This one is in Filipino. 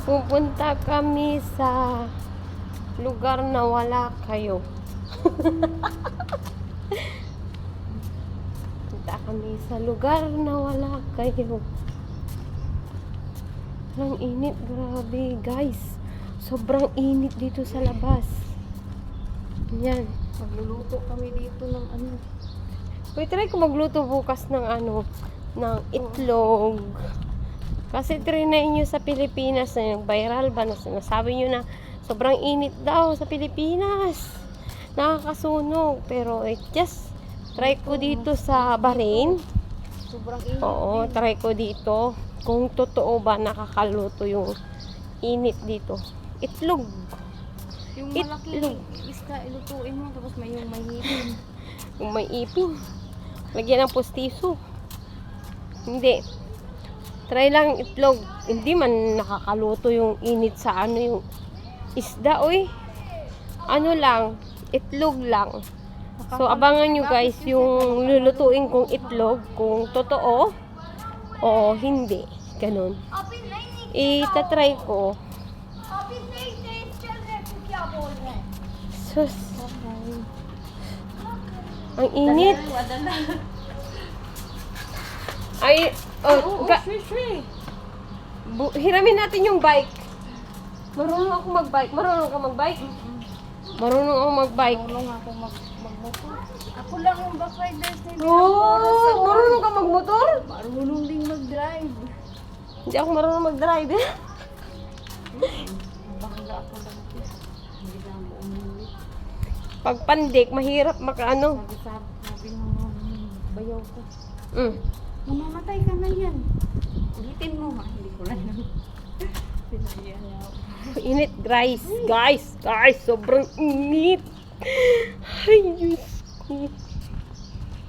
Pupunta kami sa lugar na wala kayo. Punta kami sa lugar na wala kayo. Ang init, grabe guys. Sobrang init dito sa labas. Yan. Magluluto kami dito ng ano. Uy, try ko magluto bukas ng ng itlog. Kasi trinay nyo sa Pilipinas na yung viral ba na sinasabi nyo na sobrang init daw sa Pilipinas. Nakakasunog. Pero just try ko dito sa Bahrain. Sobrang init. Oo, try ko dito. Kung totoo ba nakakaluto yung init dito. Itlog. Yung Itlog. malaking isda, ilutuin mo. Tapos may yung mahihipin. Kung may ipin. Lagyan ng postiso. Hindi. Try lang itlog. Hindi man nakakaluto yung init sa yung isda, oy. Ano lang, itlog lang. So, abangan nyo guys yung lulutuin kong itlog. Kung totoo o hindi. Ganun. Itatry ko. Sus. Ang init. Ay, hiramin natin yung bike. Marunong ako mag-bike. Marunong ka mag-bike? Marunong ako mag-bike. Marunong ako magmotor. Ako lang yung back riders na hindi Oh, marunong ka magmotor? marunong ding mag-drive. Hindi ako marunong mag-drive. Bangga ako lang. Hindi na ako umulit. Pag pandik, mahirap makaano. Sabi ng bayaw ko. Mamamatay ka na yan. Ulitin mo ha. Hindi ko na yan. Pinaya niya ako. Init, guys. Guys, sobrang init. Ay,